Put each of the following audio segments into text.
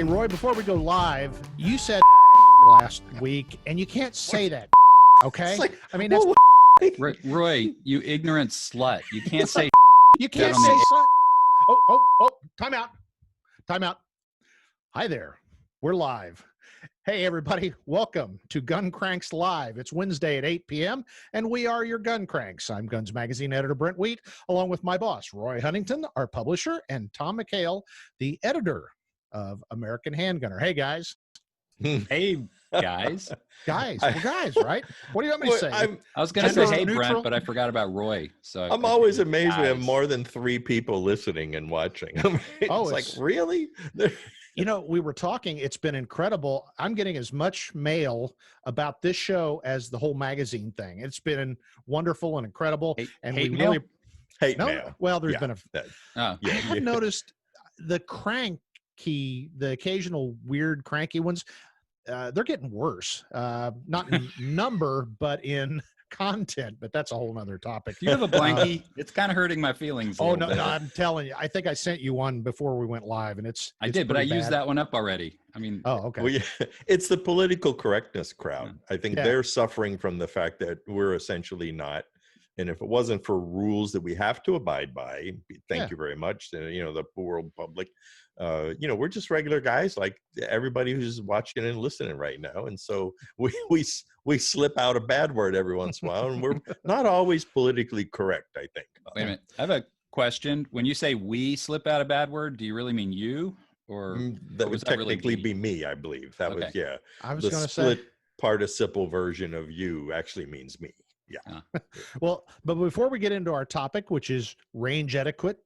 Hey, Roy, before we go live, you said last week, and you can't say that, okay? Like, I mean, that's... Roy, you ignorant slut. You can't say You can't on say the- son. Oh, time out. Time out. Hi there. We're live. Hey, everybody. Welcome to Gun Cranks Live. It's Wednesday at 8 p.m., and we are your Gun Cranks. I'm Guns Magazine editor Brent Wheat, along with my boss, Roy Huntington, our publisher, and Tom McHale, the editor of American Handgunner. Hey, guys. hey, guys. Guys. We're guys, right? What do you want me to say? I was going to say, Gender hey, neutral? Brent, but I forgot about Roy. So I'm always amazed guys. we have more than 3 people listening and watching. I mean, Oh, it's like, really? You know, we were talking, it's been incredible. I'm getting as much mail about this show as the whole magazine thing. It's been wonderful and incredible. And hate we mail? really Hate no, mail. well, there's Yeah, been Oh. I have noticed the occasional weird cranky ones, they're getting worse. Not in number, but in content, but that's a whole nother topic. Do you have a blankie? It's kind of hurting my feelings. Oh, no, I'm telling you, I think I sent you one before we went live, and it's did, but I pretty used bad. that one up already. I mean, Oh, okay. Well, yeah, it's the political correctness crowd. I think they're suffering from the fact that we're essentially not. And if it wasn't for rules that we have to abide by, thank you very much, the world public, we're just regular guys like everybody who's watching and listening right now. And so we slip out a bad word every once in a while, and we're not always politically correct, I think. Wait a minute. I have a question. When you say we slip out a bad word, do you really mean you? Or that would technically really be me, I believe. That was, I was the going to split say participle version of you actually means me. Yeah. Well, but before we get into our topic, which is range etiquette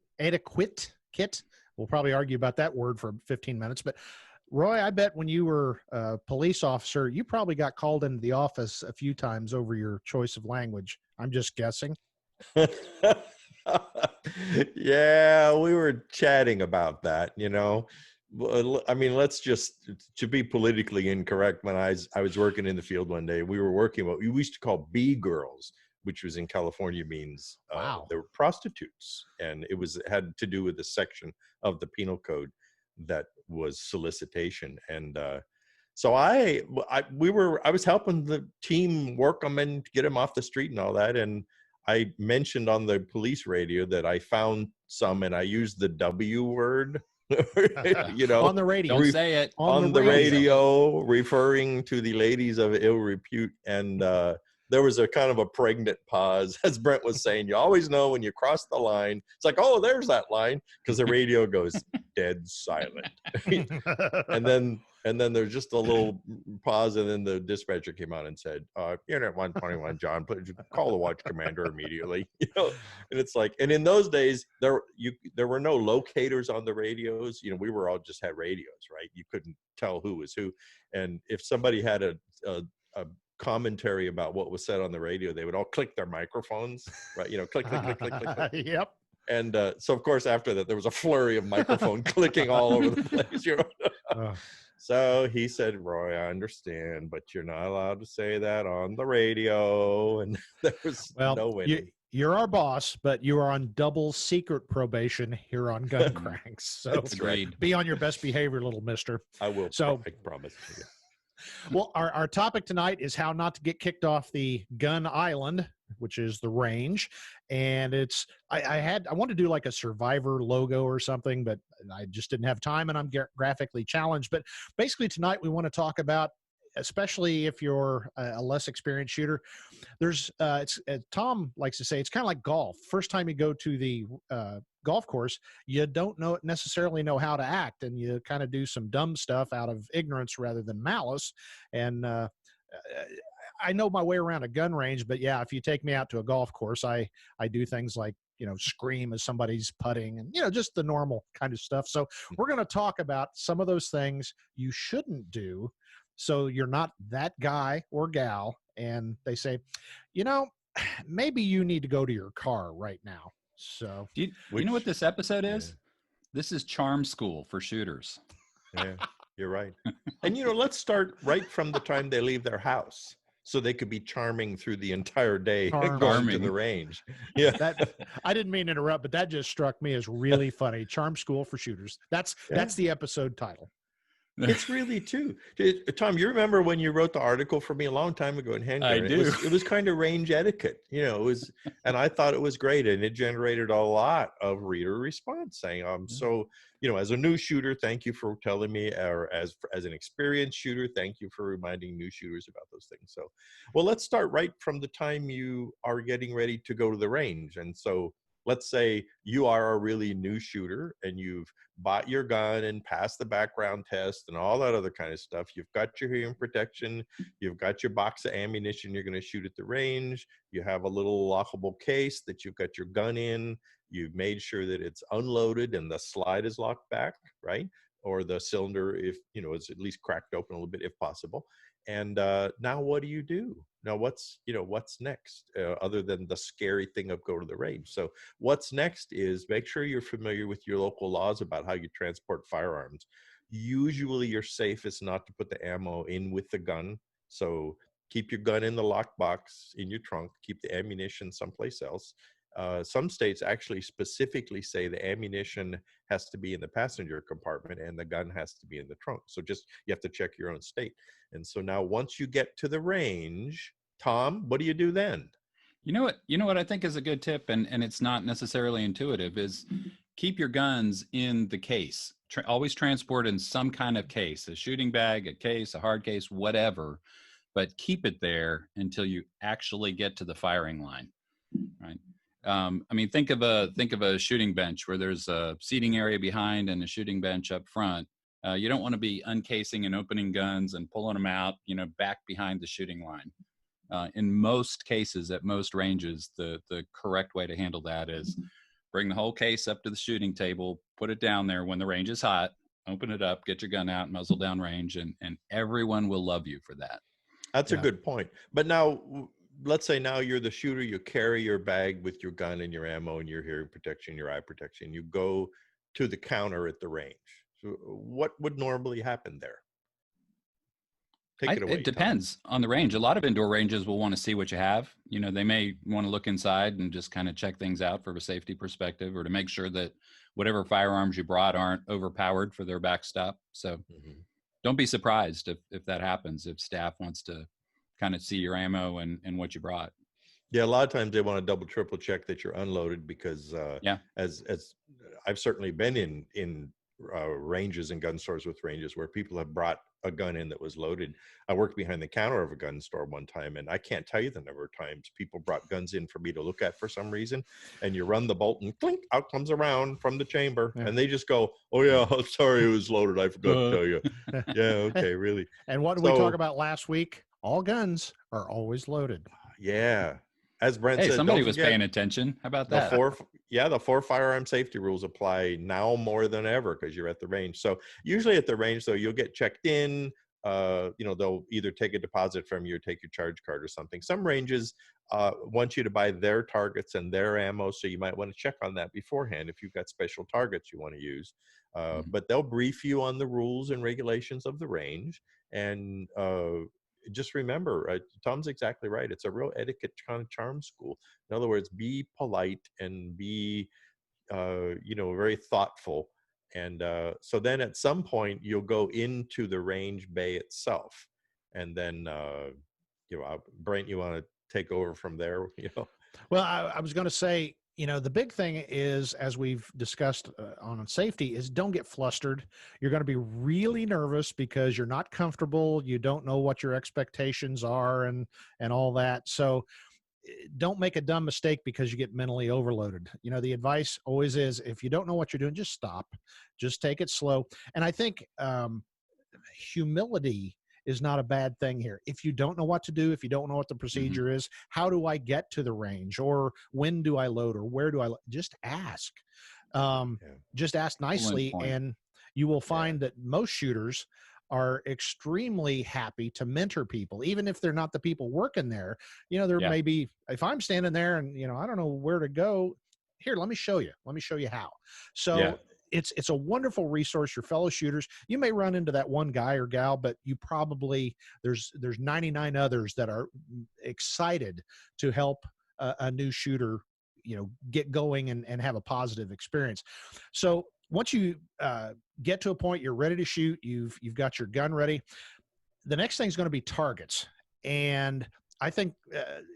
kit, we'll probably argue about that word for 15 minutes. But Roy, I bet when you were a police officer, you probably got called into the office a few times over your choice of language. I'm just guessing. Yeah, we were chatting about that, I mean, let's just, to be politically incorrect, when I was working in the field one day, we were working what we used to call B girls, which was in California means they were prostitutes. And it had to do with a section of the penal code that was solicitation. And so I was helping the team work them and get them off the street and all that. And I mentioned on the police radio that I found some, and I used the W word. On the radio. Don't say it. On the radio, referring to the ladies of ill repute. And there was a kind of a pregnant pause. As Brent was saying, you always know when you cross the line. It's like, oh, there's that line, because the radio goes dead silent. And then there's just a little pause, and then the dispatcher came out and said, Unit 121, John, please call the watch commander immediately. And it's like, and in those days, there were no locators on the radios. We were all just had radios, right? You couldn't tell who was who. And if somebody had a commentary about what was said on the radio, they would all click their microphones, right? Click, click, click, click, click, click. Yep. And so, of course, after that, there was a flurry of microphone clicking all over the place. So he said, Roy, I understand, but you're not allowed to say that on the radio. And there was no winning. You're our boss, but you are on double secret probation here on Gun Cranks. So That's right. Be on your best behavior, little mister. I will. So I promise. Yeah. Well, our topic tonight is how not to get kicked off the gun island, which is the range. And I wanted to do like a Survivor logo or something, but I just didn't have time, and I'm graphically challenged. But basically tonight we want to talk about, especially if you're a less experienced shooter, there's Tom likes to say, it's kind of like golf. First time you go to the golf course, you don't necessarily know how to act, and you kind of do some dumb stuff out of ignorance rather than malice. And I know my way around a gun range, but yeah, if you take me out to a golf course, I do things like, scream as somebody's putting, and, just the normal kind of stuff. So we're going to talk about some of those things you shouldn't do, so you're not that guy or gal, and they say, maybe you need to go to your car right now. So you know what this episode is? This is charm school for shooters. Yeah, you're right. And, let's start right from the time they leave their house, so they could be charming through the entire day going to the range. Yeah. I didn't mean to interrupt, but that just struck me as really funny. Charm school for shooters. That's the episode title. It's really too. Tom, you remember when you wrote the article for me a long time ago in I Handgunner? do. It was kind of range etiquette, it was, and I thought it was great, and it generated a lot of reader response saying, so, as a new shooter, thank you for telling me, or as an experienced shooter, thank you for reminding new shooters about those things. So, well, let's start right from the time you are getting ready to go to the range. And so let's say you are a really new shooter and you've bought your gun and passed the background test and all that other kind of stuff. You've got your hearing protection. You've got your box of ammunition you're going to shoot at the range. You have a little lockable case that you've got your gun in. You've made sure that it's unloaded and the slide is locked back, right? Or the cylinder, if, it's at least cracked open a little bit if possible. And now what do you do? Now what's next other than the scary thing of go to the range? So what's next is make sure you're familiar with your local laws about how you transport firearms. Usually you're safest not to put the ammo in with the gun. So keep your gun in the lockbox in your trunk, keep the ammunition someplace else. Some states actually specifically say the ammunition has to be in the passenger compartment and the gun has to be in the trunk. So you have to check your own state. And so now once you get to the range, Tom, what do you do then? You know what I think is a good tip, and it's not necessarily intuitive, is keep your guns in the case. Always transport in some kind of case, a shooting bag, a case, a hard case, whatever, but keep it there until you actually get to the firing line, right? Think of a shooting bench where there's a seating area behind and a shooting bench up front. You don't want to be uncasing and opening guns and pulling them out, back behind the shooting line. In most cases, at most ranges, the correct way to handle that is bring the whole case up to the shooting table, put it down there when the range is hot, open it up, get your gun out, muzzle down range, and everyone will love you for that. That's a good point. But now, let's say now you're the shooter, you carry your bag with your gun and your ammo and your hearing protection, your eye protection. You go to the counter at the range. So what would normally happen there? Take it away. It depends on the range. A lot of indoor ranges will want to see what you have. They may want to look inside and just kind of check things out from a safety perspective, or to make sure that whatever firearms you brought aren't overpowered for their backstop. So don't be surprised if that happens, if staff wants to kind of see your ammo and what you brought. Yeah, a lot of times they want to double, triple check that you're unloaded because as I've certainly been in ranges and gun stores with ranges where people have brought a gun in that was loaded. I worked behind the counter of a gun store one time, and I can't tell you the number of times people brought guns in for me to look at for some reason, and you run the bolt and clink, out comes a round from the chamber, and they just go, "Oh yeah, sorry, it was loaded. I forgot to tell you." Yeah, okay, really. And what did we talk about last week? All guns are always loaded. Yeah. As Brent said, somebody was paying attention. How about that? The four firearm safety rules apply now more than ever because you're at the range. So usually at the range, though, you'll get checked in. They'll either take a deposit from you or take your charge card or something. Some ranges want you to buy their targets and their ammo, so you might want to check on that beforehand if you've got special targets you want to use. But they'll brief you on the rules and regulations of the range. And just remember, Tom's exactly right. It's a real etiquette kind of charm school. In other words, be polite and be, very thoughtful. And so then at some point you'll go into the range bay itself. And then, Brent, you want to take over from there? Well, I was going to say, the big thing is, as we've discussed on safety, is don't get flustered. You're going to be really nervous because you're not comfortable. You don't know what your expectations are and all that. So don't make a dumb mistake because you get mentally overloaded. The advice always is, if you don't know what you're doing, just stop, just take it slow. And I think humility is not a bad thing here. If you don't know what to do, if you don't know what the procedure is, how do I get to the range, or when do I load, or where do I just ask. Just ask nicely, and you will find that most shooters are extremely happy to mentor people, even if they're not the people working there. There may be, if I'm standing there and, I don't know where to go, here, let me show you how. So it's a wonderful resource. Your fellow shooters, you may run into that one guy or gal, but you probably, there's 99 others that are excited to help a new shooter, get going and have a positive experience. So once you get to a point you're ready to shoot, you've got your gun ready. The next thing is going to be targets. And I think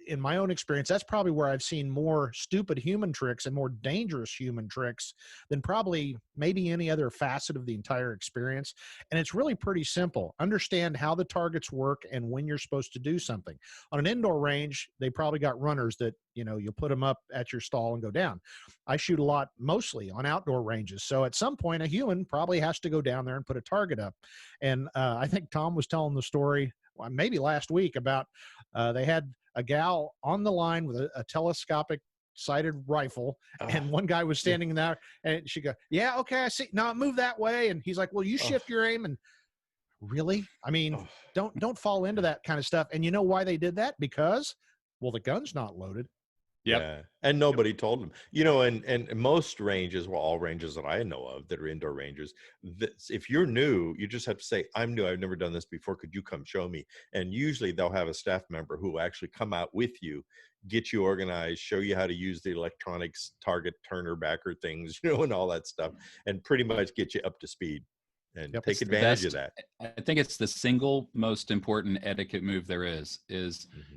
in my own experience, that's probably where I've seen more stupid human tricks and more dangerous human tricks than probably maybe any other facet of the entire experience. And it's really pretty simple. Understand how the targets work and when you're supposed to do something. On an indoor range, they probably got runners that, you'll put them up at your stall and go down. I shoot a lot mostly on outdoor ranges. So at some point, a human probably has to go down there and put a target up. And I think Tom was telling the story maybe last week about they had a gal on the line with a telescopic sighted rifle, and one guy was standing there, and she go, "Yeah, okay, I see. Now move that way." And he's like, "Well, you shift your aim." And really, I mean, don't fall into that kind of stuff. And you know why they did that? Because, well, the gun's not loaded. Yep. Yeah. And nobody told them, and most ranges, well, all ranges that I know of that are indoor ranges, if you're new, you just have to say, "I'm new. I've never done this before. Could you come show me?" And usually they'll have a staff member who will actually come out with you, get you organized, show you how to use the electronics target turner backer things, and all that stuff, and pretty much get you up to speed and take advantage of that. I think it's the single most important etiquette move there is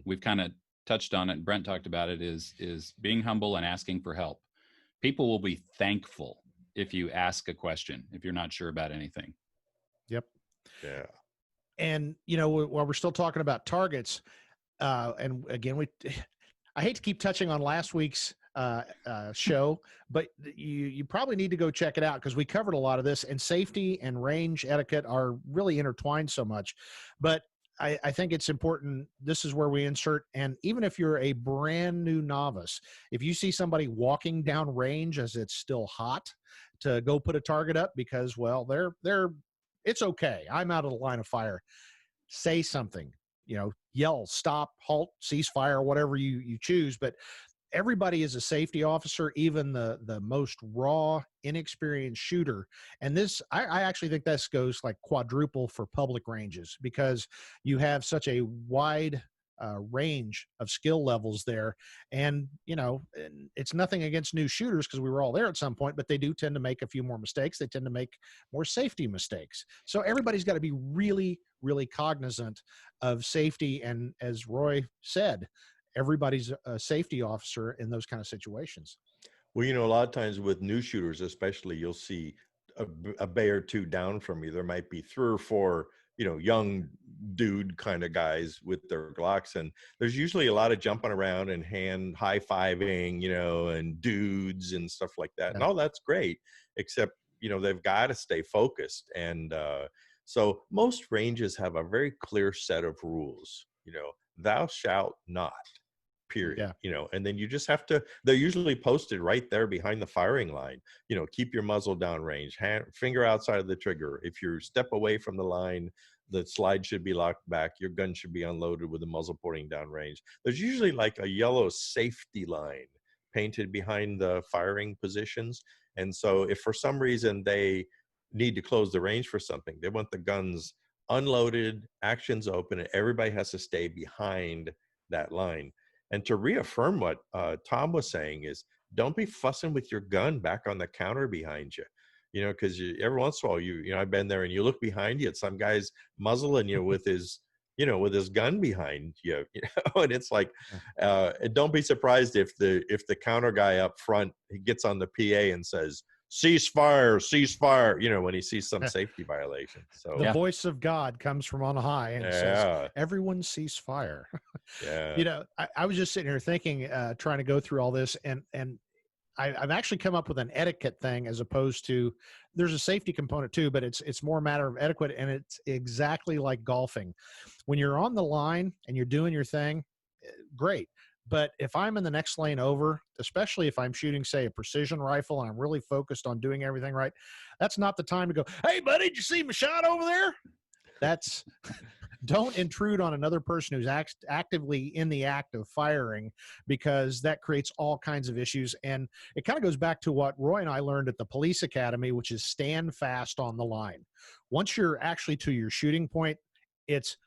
we've kind of touched on it, Brent talked about it, is being humble and asking for help. People will be thankful if you ask a question, if you're not sure about anything. Yep. Yeah. And, while we're still talking about targets, and again, I hate to keep touching on last week's show, but you probably need to go check it out because we covered a lot of this, and safety and range etiquette are really intertwined so much. But I think it's important. This is where we insert, and even if you're a brand new novice, if you see somebody walking down range as it's still hot, to go put a target up because, well, it's okay. I'm out of the line of fire. Say something, yell, stop, halt, ceasefire, whatever you choose. But everybody is a safety officer, even the most raw, inexperienced shooter. And this, I actually think this goes like quadruple for public ranges because you have such a wide range of skill levels there. And, it's nothing against new shooters because we were all there at some point, but they do tend to make a few more mistakes. They tend to make more safety mistakes. So everybody's got to be really, really cognizant of safety. And as Roy said, everybody's a safety officer in those kind of situations. Well, a lot of times with new shooters, especially, you'll see a bay or two down from you. There might be 3 or 4, young dude kind of guys with their Glocks. And there's usually a lot of jumping around and hand high-fiving, and dudes and stuff like that. Yeah. And all that's great, except, they've got to stay focused. And so most ranges have a very clear set of rules, thou shalt not. Period. Yeah. And then you just have to, they're usually posted right there behind the firing line. Keep your muzzle down range, finger outside of the trigger. If you step away from the line, the slide should be locked back. Your gun should be unloaded with the muzzle pointing down range. There's usually like a yellow safety line painted behind the firing positions. And so if for some reason they need to close the range for something, they want the guns unloaded, actions open, and everybody has to stay behind that line. And to reaffirm what Tom was saying is, don't be fussing with your gun back on the counter behind you, because every once in a while, I've been there and you look behind you at some guy's muzzling you with his, with his gun behind you, and it's like, and don't be surprised if the counter guy up front, he gets on the PA and says, ceasefire, when he sees some safety violation. So the voice of God comes from on high and says, everyone cease fire. Yeah. I was just sitting here thinking, trying to go through all this, and I've actually come up with an etiquette thing as opposed to, there's a safety component too, but it's more a matter of etiquette, and it's exactly like golfing. When you're on the line and you're doing your thing, great. But if I'm in the next lane over, especially if I'm shooting, say, a precision rifle and I'm really focused on doing everything right, that's not the time to go, "Hey, buddy, did you see my shot over there?" That's don't intrude on another person who's actively in the act of firing, because that creates all kinds of issues. And it kind of goes back to what Roy and I learned at the police academy, which is stand fast on the line. Once you're actually to your shooting point, it's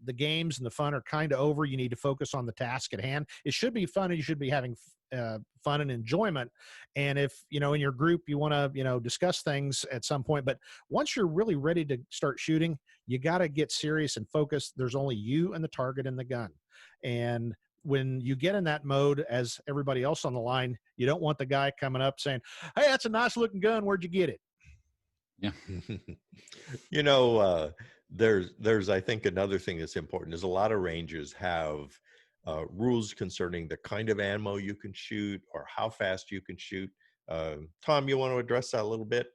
the games and the fun are kind of over. You need to focus on the task at hand. It should be fun and you should be having fun and enjoyment. And if, in your group, you want to, discuss things at some point, but once you're really ready to start shooting, you got to get serious and focused. There's only you and the target and the gun. And when you get in that mode, as everybody else on the line, you don't want the guy coming up saying, "Hey, that's a nice looking gun. Where'd you get it?" Yeah. You know, there's I think another thing that's important is a lot of ranges have rules concerning the kind of ammo you can shoot or how fast you can shoot. Tom, you want to address that a little bit?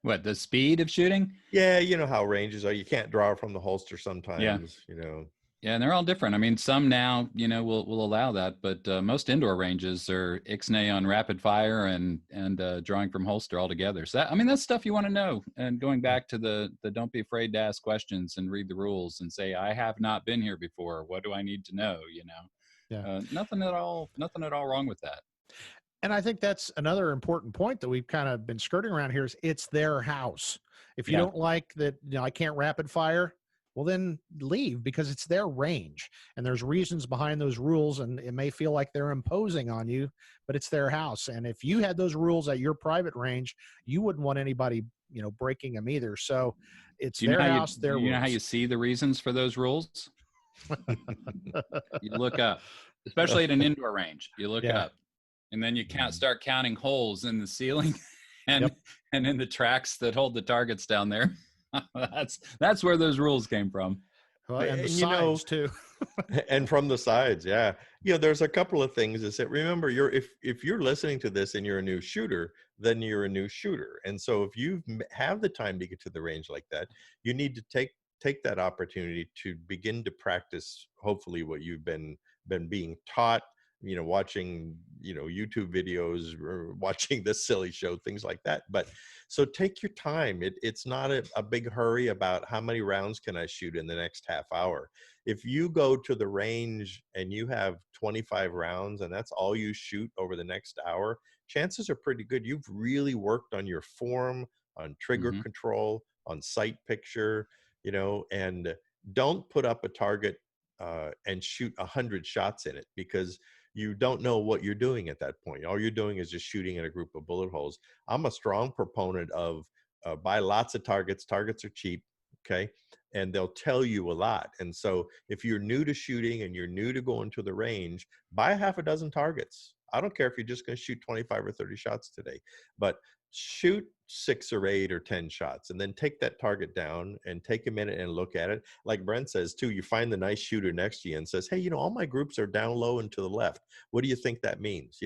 What, the speed of shooting? Yeah, you know how ranges are. You can't draw from the holster Yeah. sometimes, you know. Yeah, and they're all different. I mean, some now, will allow that, but most indoor ranges are ixnay on rapid fire and drawing from holster altogether. So that's stuff you want to know. And going back to the don't be afraid to ask questions and read the rules and say, I have not been here before. What do I need to know? Yeah. Nothing at all wrong with that. And I think that's another important point that we've kind of been skirting around here is it's their house. If you Yeah. don't like that, I can't rapid fire, well, then leave, because it's their range and there's reasons behind those rules. And it may feel like they're imposing on you, but it's their house. And if you had those rules at your private range, you wouldn't want anybody, breaking them either. So it's their house, their rules. You know how you see the reasons for those rules? You look up, especially at an indoor range, you look Yeah. up. And then you start counting holes in the ceiling and Yep. and in the tracks that hold the targets down there. That's where those rules came from. Well, and the And, sides too. and from the sides, yeah. There's a couple of things is that, remember, if you're listening to this and you're a new shooter, then you're a new shooter. And so if you have the time to get to the range like that, you need to take that opportunity to begin to practice, hopefully, what you've been being taught, watching, YouTube videos or watching this silly show, things like that. But so take your time. It's not a big hurry about how many rounds can I shoot in the next half hour. If you go to the range and you have 25 rounds and that's all you shoot over the next hour, chances are pretty good you've really worked on your form, on trigger control, on sight picture, and don't put up a target and shoot 100 shots in it, because you don't know what you're doing at that point. All you're doing is just shooting at a group of bullet holes. I'm a strong proponent of buy lots of targets. Targets are cheap, okay? And they'll tell you a lot. And so if you're new to shooting and you're new to going to the range, buy half a dozen targets. I don't care if you're just going to shoot 25 or 30 shots today, but shoot 6 or 8 or 10 shots, and then take that target down and take a minute and look at it. Like Brent says too, you find the nice shooter next to you and says, hey, all my groups are down low and to the left. What do you think that means?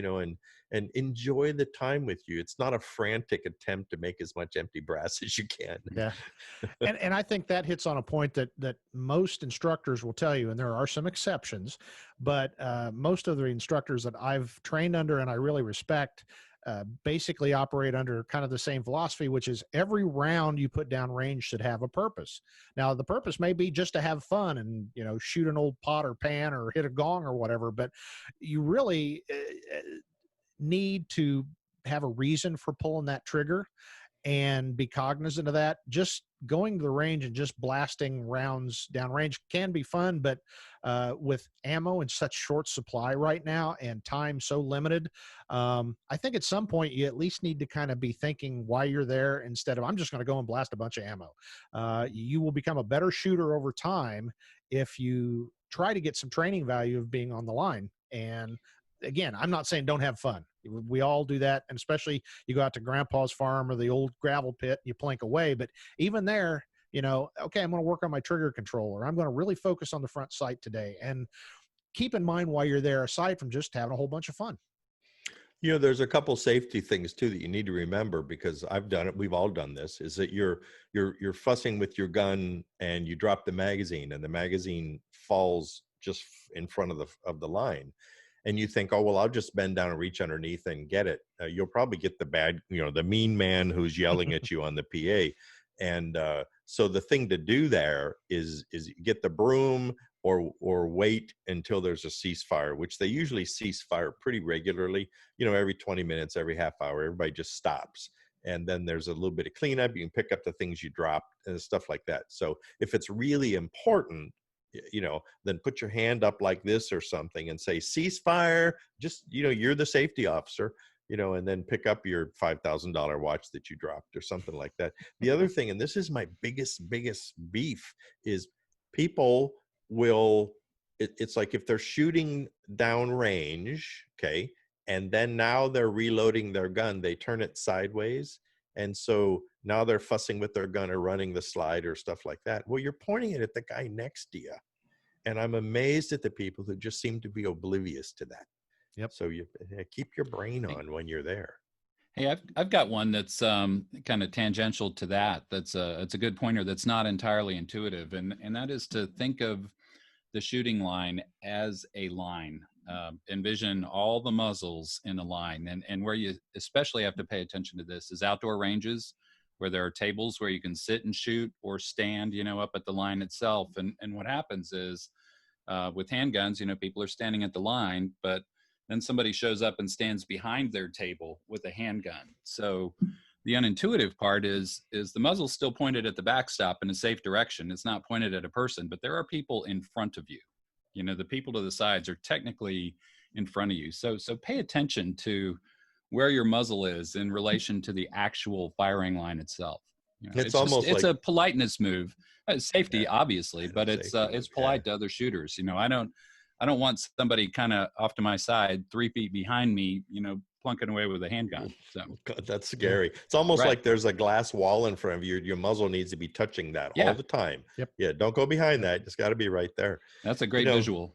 And enjoy the time with you. It's not a frantic attempt to make as much empty brass as you can. Yeah. And I think that hits on a point that most instructors will tell you, and there are some exceptions, but most of the instructors that I've trained under and I really respect basically operate under kind of the same philosophy, which is every round you put down range should have a purpose. Now, the purpose may be just to have fun and, shoot an old pot or pan or hit a gong or whatever, but you really need to have a reason for pulling that trigger and be cognizant of that. Just going to the range and just blasting rounds downrange can be fun, but with ammo in such short supply right now and time so limited, I think at some point you at least need to kind of be thinking why you're there instead of I'm just going to go and blast a bunch of ammo. You will become a better shooter over time if you try to get some training value of being on the line. And again, I'm not saying don't have fun. We all do that. And especially you go out to grandpa's farm or the old gravel pit, you plank away. But even there, okay, I'm going to work on my trigger control, or I'm going to really focus on the front sight today. And keep in mind why you're there, aside from just having a whole bunch of fun. There's a couple safety things too that you need to remember, because I've done it. We've all done this. Is that you're fussing with your gun and you drop the magazine, and the magazine falls just in front of the line, and you think, oh well, I'll just bend down and reach underneath and get it. You'll probably get the mean man who's yelling at you on the PA, and so the thing to do there is get the broom or wait until there's a ceasefire, which they usually cease fire pretty regularly, every 20 minutes, every half hour, everybody just stops. And then there's a little bit of cleanup. You can pick up the things you dropped and stuff like that. So if it's really important, then put your hand up like this or something and say, ceasefire, just, you're the safety officer, and then pick up your $5,000 watch that you dropped or something like that. The other thing, and this is my biggest beef, is people will, it's like if they're shooting downrange, okay, and then now they're reloading their gun, they turn it sideways. And so now they're fussing with their gun or running the slide or stuff like that. Well, you're pointing it at the guy next to you. And I'm amazed at the people who just seem to be oblivious to that. Yep. So you keep your brain on when you're there. Hey, I've got one that's kind of tangential to that. It's a good pointer that's not entirely intuitive, and that is to think of the shooting line as a line. Envision all the muzzles in a line, and where you especially have to pay attention to this is outdoor ranges where there are tables where you can sit and shoot or stand, up at the line itself. And what happens is with handguns, people are standing at the line, but then somebody shows up and stands behind their table with a handgun. So the unintuitive part is the muzzle still pointed at the backstop in a safe direction. It's not pointed at a person, but there are people in front of you. The people to the sides are technically in front of you. So pay attention to where your muzzle is in relation to the actual firing line itself. It's almost it's like a politeness move. Safety, obviously, but it's polite to other shooters. I don't want somebody kind of off to my side, 3 feet behind me, plunking away with a handgun. So God, that's scary. It's almost like there's a glass wall in front of you. Your muzzle needs to be touching that all the time. Yep. Yeah, don't go behind that. It's got to be right there. That's a great visual.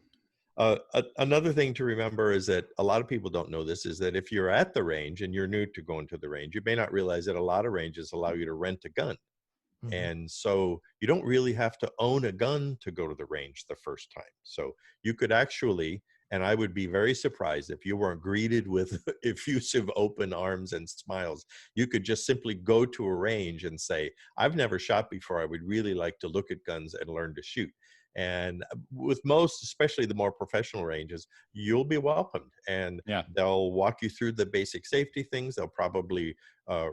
Another thing to remember is that a lot of people don't know this, is that if you're at the range and you're new to going to the range, you may not realize that a lot of ranges allow you to rent a gun. Mm-hmm. And so you don't really have to own a gun to go to the range the first time. So you could actually, and I would be very surprised if you weren't greeted with effusive open arms and smiles, you could just simply go to a range and say, I've never shot before. I would really like to look at guns and learn to shoot. And with most, especially the more professional ranges, you'll be welcomed, and they'll walk you through the basic safety things. They'll probably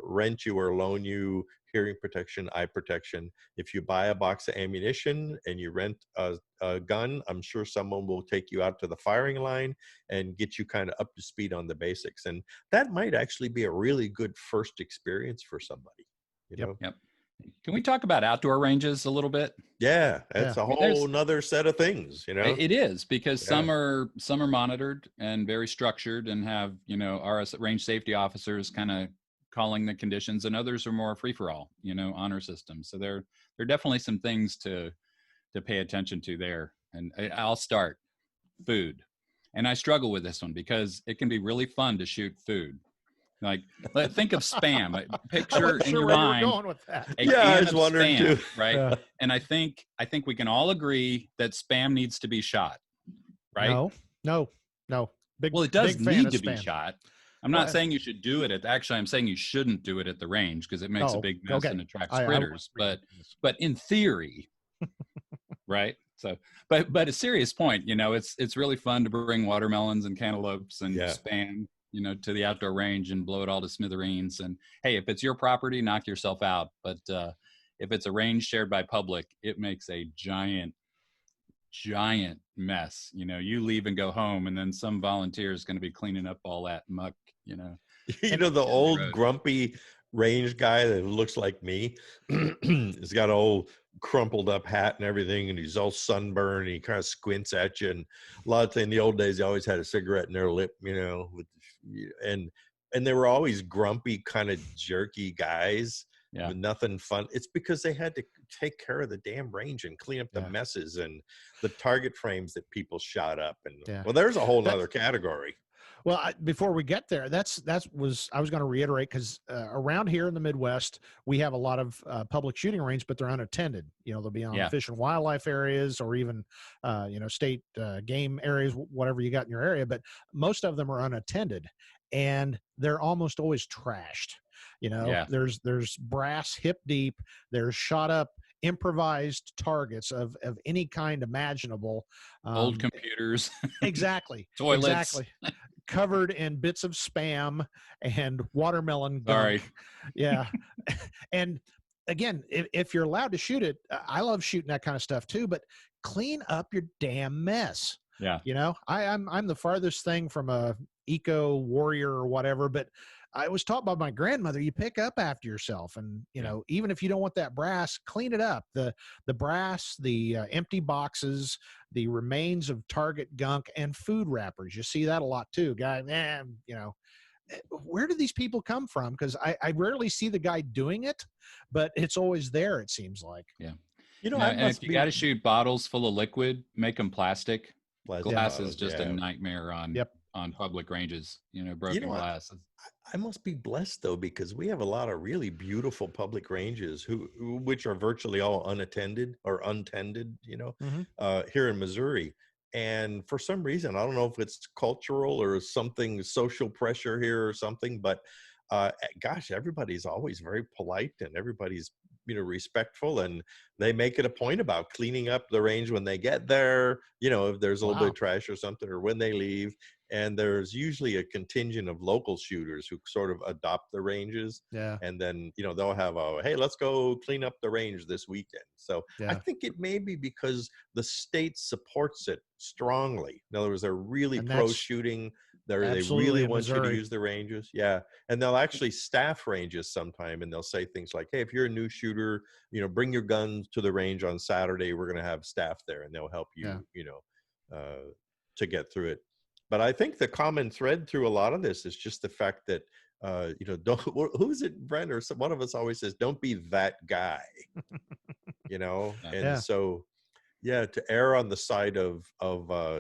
rent you or loan you hearing protection, eye protection. If you buy a box of ammunition and you rent a gun, I'm sure someone will take you out to the firing line and get you kind of up to speed on the basics. And that might actually be a really good first experience for somebody. You know? Yep. Can we talk about outdoor ranges a little bit? Yeah, that's a whole nother set of things, It is, because some are monitored and very structured and have, our range safety officers kind of calling the conditions, and others are more free-for-all, honor systems. So there are definitely some things to pay attention to there. And I'll start food. And I struggle with this one because it can be really fun to shoot food. Like, think of Spam. Picture in your mind. Going with that. I was wondering Spam, too. Right? Yeah. And I think we can all agree that Spam needs to be shot, right? No. It does need to be shot. I'm not saying you should do it actually, I'm saying you shouldn't do it at the range because it makes a big mess and attracts critters. But in theory, right? So, but a serious point, it's really fun to bring watermelons and cantaloupes and Spam, to the outdoor range and blow it all to smithereens. And hey, if it's your property, knock yourself out. But if it's a range shared by public, it makes a giant mess. You leave and go home, and then some volunteer is going to be cleaning up all that muck. The old grumpy range guy that looks like me. He's got an old crumpled up hat and everything, and he's all sunburned. And he kind of squints at you. And a lot of things in the old days, they always had a cigarette in their lip, and they were always grumpy, kind of jerky guys. With nothing fun. It's because they had to take care of the damn range and clean up the messes and the target frames that people shot up. And well, there's a whole nother category. Well, before we get there, I was going to reiterate, because around here in the Midwest, we have a lot of public shooting range, but they're unattended. They'll be on fish and wildlife areas, or even, state game areas, whatever you got in your area. But most of them are unattended, and they're almost always trashed. There's brass hip deep. There's shot up improvised targets of any kind imaginable. Old computers. Exactly. Toilets. Exactly. Covered in bits of Spam and watermelon gunk. Sorry. Yeah. And again, if you're allowed to shoot it, I love shooting that kind of stuff too, but clean up your damn mess. Yeah. You know, I'm the farthest thing from a eco warrior or whatever, but I was taught by my grandmother, you pick up after yourself, and you know, even if you don't want that brass, clean it up. The brass, the empty boxes, the remains of Target gunk, and food wrappers. You see that a lot too, guy. You know, where do these people come from? Because I rarely see the guy doing it, but it's always there, it seems like. Yeah. You know, No, I and if must you be got to shoot bottles full of liquid, make them plastic. plastic Glass bottles, is just a yeah. nightmare on Yep. public ranges. You know, You broken know, glass. I must be blessed though, because we have a lot of really beautiful public ranges which are virtually all unattended or untended, you know, Mm-hmm. here in Missouri. And for some reason, I don't know if it's cultural or something, social pressure here or something, but gosh, everybody's always very polite and everybody's, you know, respectful, and they make it a point about cleaning up the range when they get there, you know, if there's a little bit of trash or something, or when they leave. And there's usually a contingent of local shooters who sort of adopt the ranges. Yeah. And then, you know, they'll have hey, let's go clean up the range this weekend. So I Yeah. think it may be because the state supports it strongly. In other words, they're really And pro that's shooting. They absolutely really in want you to Missouri. use the ranges. Yeah. And they'll actually staff ranges sometime, and they'll say things like, hey, if you're a new shooter, you know, bring your guns to the range on Saturday. We're going to have staff there, and they'll help you, Yeah. you know, to get through it. But I think the common thread through a lot of this is just the fact that, you know, don't, who's it, Brent, or one of us always says, don't be that guy, you know? Yeah. And Yeah. so, yeah, to err on the side of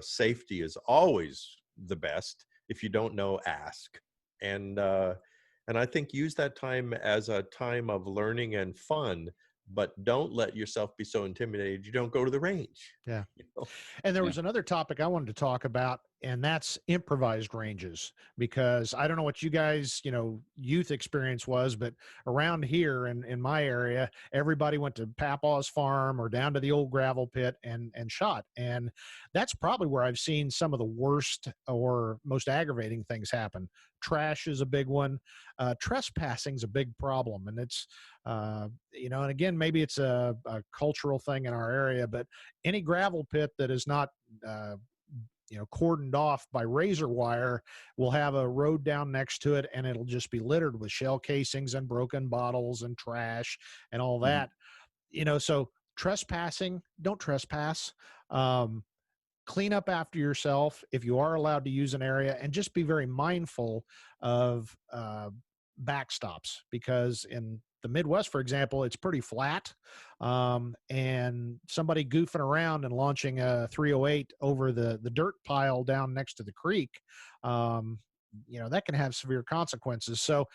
safety is always the best. If you don't know, ask. And I think use that time as a time of learning and fun, but don't let yourself be so intimidated you don't go to the range. Yeah. You know? And there Yeah. was another topic I wanted to talk about, and that's improvised ranges, because I don't know what you guys, you know, youth experience was, but around here in my area, everybody went to Papaw's farm or down to the old gravel pit and shot. And that's probably where I've seen some of the worst or most aggravating things happen. Trash is a big one. Trespassing is a big problem. And it's, you know, and again, maybe it's a cultural thing in our area, but any gravel pit that is not you know, cordoned off by razor wire will have a road down next to it, and it'll just be littered with shell casings and broken bottles and trash and all that. You know, so trespassing, don't trespass. Clean up after yourself if you are allowed to use an area, and just be very mindful of backstops, because in the Midwest, for example, it's pretty flat. And somebody goofing around and launching a 308 over the dirt pile down next to the creek, you know, that can have severe consequences. So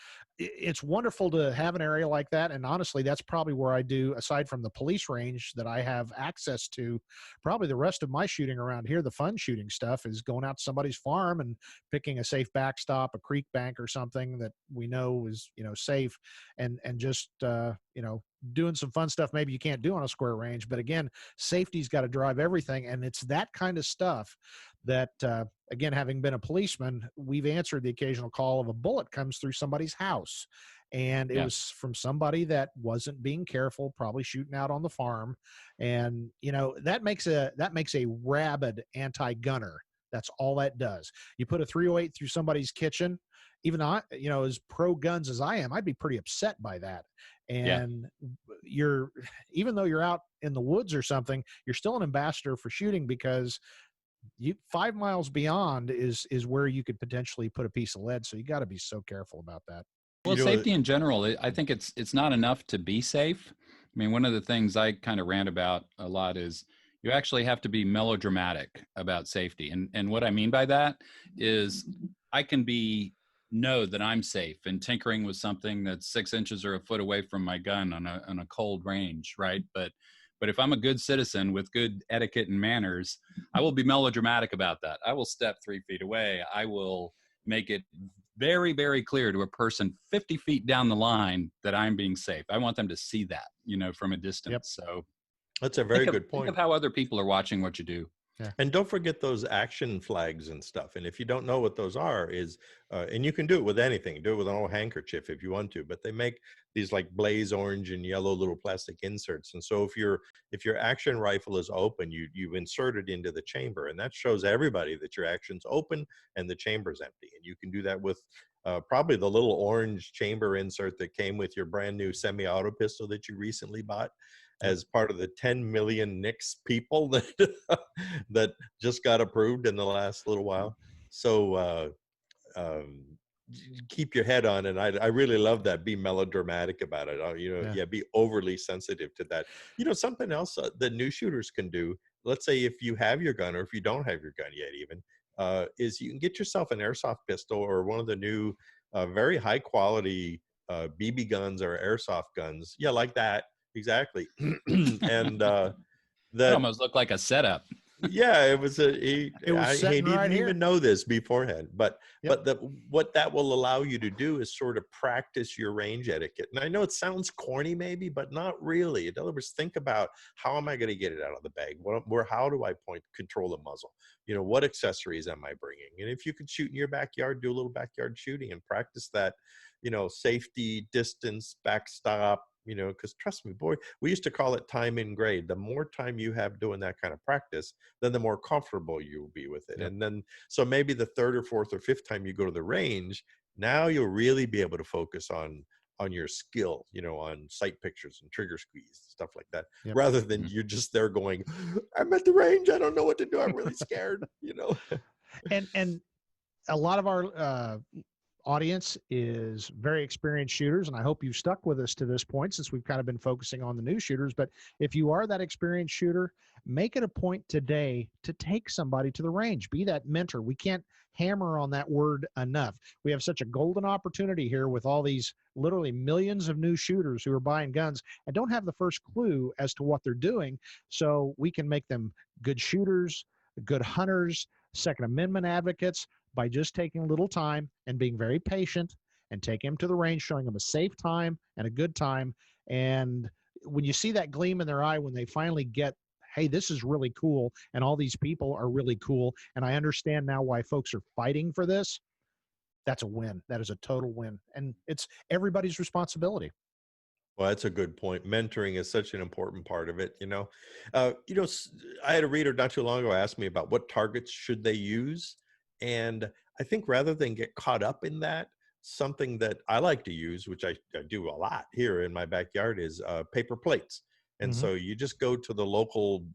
it's wonderful to have an area like that. And honestly, that's probably where I do, aside from the police range that I have access to, probably the rest of my shooting around here, the fun shooting stuff, is going out to somebody's farm and picking a safe backstop, a creek bank or something that we know is, you know, safe, and just, you know, doing some fun stuff maybe you can't do on a square range. But again, safety's got to drive everything. And it's that kind of stuff that, again, having been a policeman, we've answered the occasional call of a bullet comes through somebody's house, and it was from somebody that wasn't being careful, probably shooting out on the farm. And, you know, that makes a rabid anti-gunner. That's all that does. You put a 308 through somebody's kitchen, even I, you know, as pro guns as I am, I'd be pretty upset by that. And you're, even though you're out in the woods or something, you're still an ambassador for shooting, because you 5 miles beyond is where you could potentially put a piece of lead. So you got to be so careful about that. Well, You know, safety in general, I think it's not enough to be safe. I mean, one of the things I kind of rant about a lot is you actually have to be melodramatic about safety. And what I mean by that is I can know that I'm safe and tinkering with something that's 6 inches or a foot away from my gun on a cold range, right? But if I'm a good citizen with good etiquette and manners, I will be melodramatic about that. I will step 3 feet away. I will make it very, very clear to a person 50 feet down the line that I'm being safe. I want them to see that, you know, from a distance. Yep. So that's a very good think point. of how other people are watching what you do. And don't forget those action flags and stuff. And if you don't know what those are, and you can do it with anything, do it with an old handkerchief if you want to, but they make these like blaze orange and yellow little plastic inserts. And so if your action rifle is open, you insert it into the chamber, and that shows everybody that your action's open and the chamber's empty. And you can do that with probably the little orange chamber insert that came with your brand new semi-auto pistol that you recently bought, as part of the 10 million NICS people that that just got approved in the last little while. So keep your head on, and I really love that. Be melodramatic about it. Be overly sensitive to that. Something else that new shooters can do. Let's say if you have your gun, or if you don't have your gun yet, even is you can get yourself an airsoft pistol or one of the new very high quality BB guns or airsoft guns. Yeah, like that. Exactly. And That that almost looked like a setup. yeah, it was It was he sitting right didn't here. even know this beforehand, but Yep. what that will allow you to do is sort of practice your range etiquette. And I know it sounds corny maybe, but not really. In other words, think about, how am I going to get it out of the bag? How do I control the muzzle? What accessories am I bringing? And if you could shoot in your backyard, do a little backyard shooting and practice that, safety, distance, backstop, because trust me, boy, we used to call it time in grade. The more time you have doing that kind of practice, then the more comfortable you will be with it. Yep. And then, so maybe the third or fourth or fifth time you go to the range, now you'll really be able to focus on your skill, on sight pictures and trigger squeeze, stuff like that, Yep. rather than you're just there going, I'm at the range, I don't know what to do, I'm really scared. And a lot of our audience is very experienced shooters, and I hope you've stuck with us to this point, since we've kind of been focusing on the new shooters. But if you are that experienced shooter, make it a point today to take somebody to the range. Be that mentor. We can't hammer on that word enough. We have such a golden opportunity here with all these literally millions of new shooters who are buying guns and don't have the first clue as to what they're doing. So we can make them good shooters, good hunters, Second Amendment advocates, by just taking a little time and being very patient and taking them to the range, showing them a safe time and a good time. And when you see that gleam in their eye, when they finally get, hey, this is really cool, and all these people are really cool, and I understand now why folks are fighting for this, that's a win. That is a total win. And it's everybody's responsibility. Well, that's a good point. Mentoring is such an important part of it. I had a reader not too long ago ask me about what targets should they use. And I think rather than get caught up in that, something that I like to use, which I do a lot here in my backyard, is paper plates. And so you just go to the local,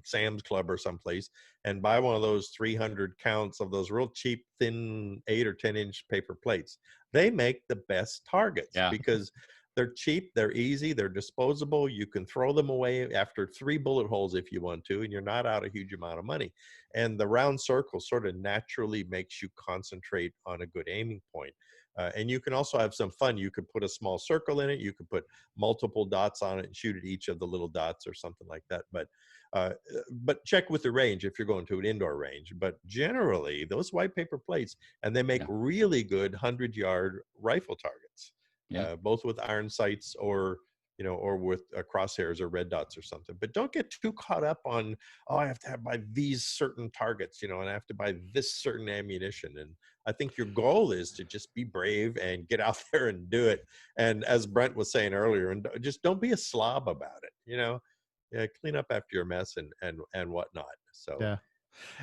Sam's Club or someplace and buy one of those 300 counts of those real cheap, thin 8 or 10 inch paper plates. They make the best targets because they're cheap, they're easy, they're disposable. You can throw them away after 3 bullet holes if you want to, and you're not out a huge amount of money. And the round circle sort of naturally makes you concentrate on a good aiming point. And you can also have some fun. You could put a small circle in it. You could put multiple dots on it and shoot at each of the little dots or something like that. But check with the range if you're going to an indoor range. But generally, those white paper plates, and they make really good 100-yard rifle targets. Both with iron sights or with crosshairs or red dots or something. But don't get too caught up on, I have to buy these certain targets, and I have to buy this certain ammunition. And I think your goal is to just be brave and get out there and do it. And as Brent was saying earlier, and just don't be a slob about it. Clean up after your mess and whatnot. So yeah.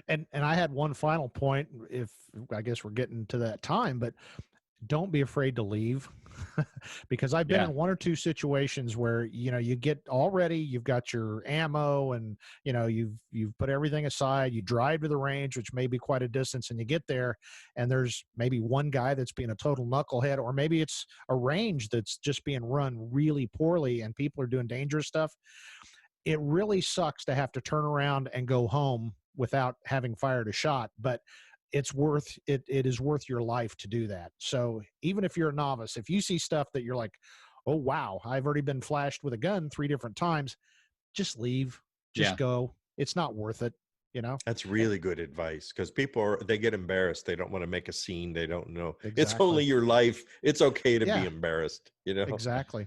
And I had one final point, if I guess we're getting to that time, but don't be afraid to leave because I've been in 1 or 2 situations where, you get all ready, you've got your ammo and, you've put everything aside, you drive to the range, which may be quite a distance, and you get there and there's maybe one guy that's being a total knucklehead, or maybe it's a range that's just being run really poorly and people are doing dangerous stuff. It really sucks to have to turn around and go home without having fired a shot, but it's worth it. It is worth your life to do that. So even if you're a novice, if you see stuff that you're like, oh, wow, I've already been flashed with a gun 3 different times, just leave, just go. It's not worth it. That's really good advice, because people they get embarrassed. They don't want to make a scene. They don't know. Exactly. It's only your life. It's okay to be embarrassed. Exactly.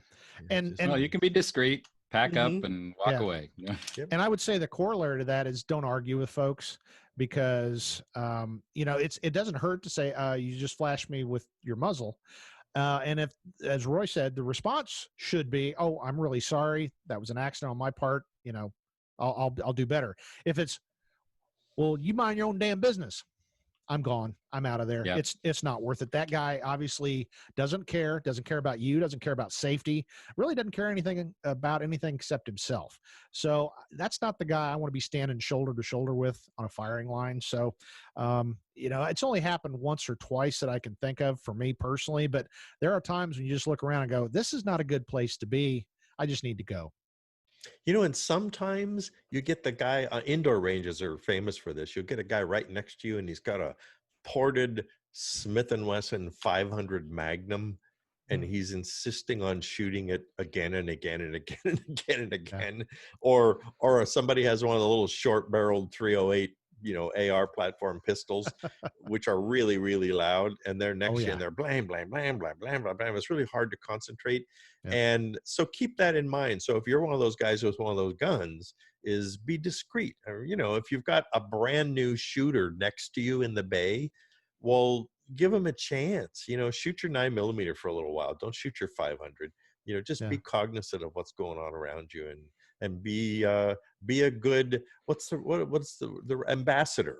And you can be discreet. pack up and walk away. Yep. And I would say the corollary to that is don't argue with folks, because it doesn't hurt to say you just flashed me with your muzzle. And if, as Roy said, the response should be, "Oh, I'm really sorry. That was an accident on my part. I'll do better." If it's, "Well, you mind your own damn business," I'm gone. I'm out of there. Yeah. It's not worth it. That guy obviously doesn't care about you, doesn't care about safety, really doesn't care about anything except himself. So that's not the guy I want to be standing shoulder to shoulder with on a firing line. So, it's only happened once or twice that I can think of for me personally, but there are times when you just look around and go, this is not a good place to be. I just need to go. And sometimes you get the guy, indoor ranges are famous for this. You'll get a guy right next to you and he's got a ported Smith & Wesson 500 Magnum, and he's insisting on shooting it again and again and again and again and again. Or somebody has one of the little short barreled 308, AR platform pistols, which are really, really loud. And they're next to you and they're blam, blam, blam, blam, blam, blam, blam. It's really hard to concentrate. Yeah. And so keep that in mind. So if you're one of those guys with one of those guns, is be discreet. Or, if you've got a brand new shooter next to you in the bay, well, give him a chance. Shoot your 9mm for a little while. Don't shoot your 500. Just be cognizant of what's going on around you, and be a good what's the ambassador.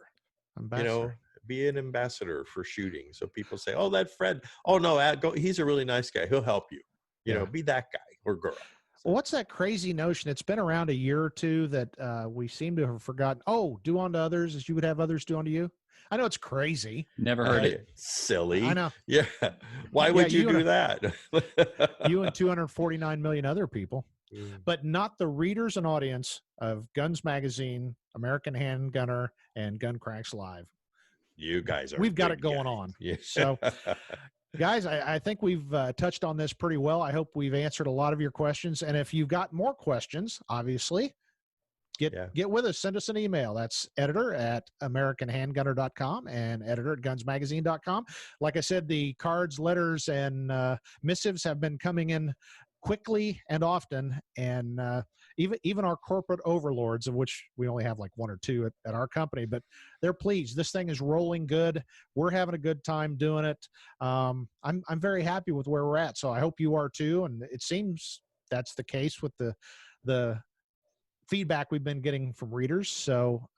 Be an ambassador for shooting. So people say, "Oh, that Fred. Oh no, he's a really nice guy. He'll help you." Be that guy or girl. Well, what's that crazy notion? It's been around a year or two that we seem to have forgotten. Oh, do unto others as you would have others do unto you. I know it's crazy. Never heard it. Silly. I know. Yeah. Why would you do that? You and 249 million other people, but not the readers and audience of Guns Magazine, American Handgunner, and Gun Cracks Live. You guys are. We've got it going on. Yeah. So, guys, I think we've touched on this pretty well. I hope we've answered a lot of your questions. And if you've got more questions, obviously, get with us. Send us an email. That's editor@americanhandgunner.com and editor@gunsmagazine.com. Like I said, the cards, letters, and missives have been coming in quickly and often. And even our corporate overlords, of which we only have like one or two at our company, but they're pleased. This thing is rolling good. We're having a good time doing it. I'm very happy with where we're at. So I hope you are too. And it seems that's the case with the feedback we've been getting from readers. So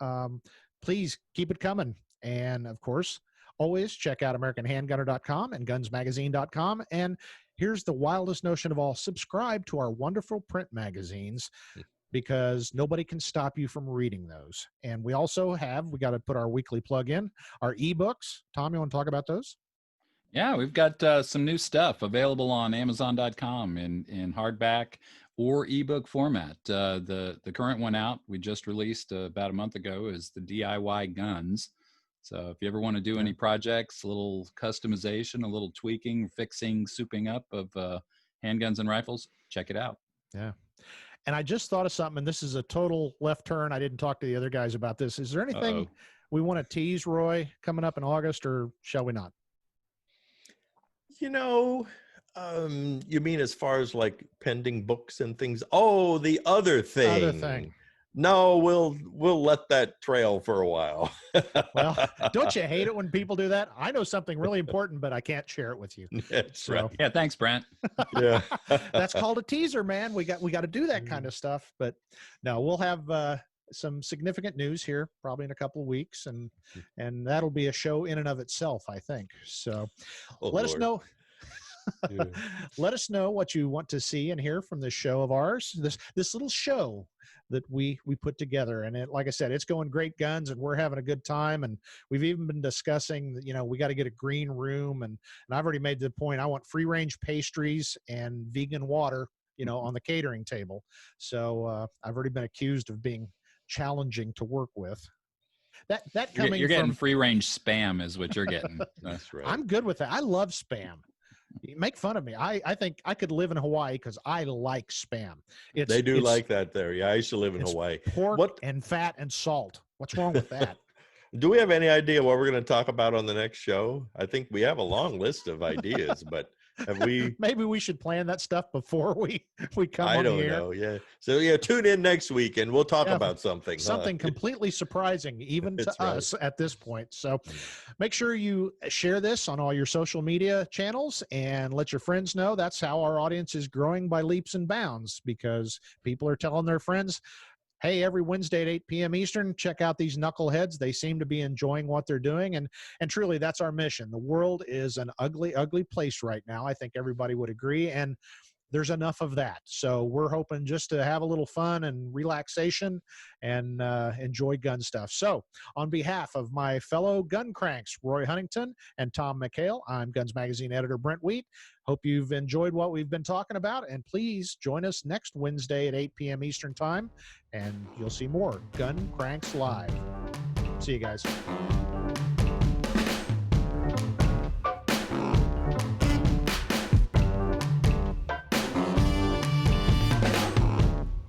please keep it coming. And of course, always check out AmericanHandgunner.com and GunsMagazine.com. And here's the wildest notion of all: subscribe to our wonderful print magazines, because nobody can stop you from reading those. And we also we got to put our weekly plug in, our ebooks. Tom, you want to talk about those? Yeah, we've got some new stuff available on Amazon.com in hardback or ebook format. The current one out, we just released about a month ago, is the DIY Guns. So if you ever want to do any projects, a little customization, a little tweaking, fixing, souping up of handguns and rifles, check it out. Yeah. And I just thought of something, and this is a total left turn. I didn't talk to the other guys about this. Is there anything we want to tease, Roy, coming up in August, or shall we not? You mean as far as like pending books and things? Oh, the other thing. No, we'll let that trail for a while. Well, don't you hate it when people do that? I know something really important, but I can't share it with you. That's right. Yeah, thanks, Brent. Yeah. That's called a teaser, man. We got to do that kind of stuff. But no, we'll have some significant news here probably in a couple of weeks, and that'll be a show in and of itself, I think. So let us know. Yeah. Let us know what you want to see and hear from this show of ours, this little show that we put together. And like I said, it's going great guns, and we're having a good time. And we've even been discussing, we got to get a green room, and I've already made the point, I want free range pastries and vegan water, on the catering table. So I've already been accused of being challenging to work with. That coming you're getting free range spam is what you're getting. That's right. I'm good with that. I love spam. You make fun of me. I think I could live in Hawaii because I like spam. They do like that there. Yeah, I used to live in Hawaii. Pork and fat and salt. What's wrong with that? Do we have any idea what we're going to talk about on the next show? I think we have a long list of ideas, but Have we? Maybe we should plan that stuff before we come I on the don't air. know. Yeah. So yeah, tune in next week and we'll talk Yeah, about something. Something completely surprising, even to That's right. us at this point. So make sure you share this on all your social media channels and let your friends know. That's how our audience is growing by leaps and bounds, because people are telling their friends, hey, every Wednesday at 8 p.m. Eastern, check out these knuckleheads. They seem to be enjoying what they're doing. And truly, that's our mission. The world is an ugly, ugly place right now. I think everybody would agree. And there's enough of that. So we're hoping just to have a little fun and relaxation and enjoy gun stuff. So on behalf of my fellow gun cranks, Roy Huntington and Tom McHale, I'm Guns Magazine editor Brent Wheat. Hope you've enjoyed what we've been talking about, and please join us next Wednesday at 8 p.m. Eastern Time, and you'll see more Gun Cranks Live. See you guys.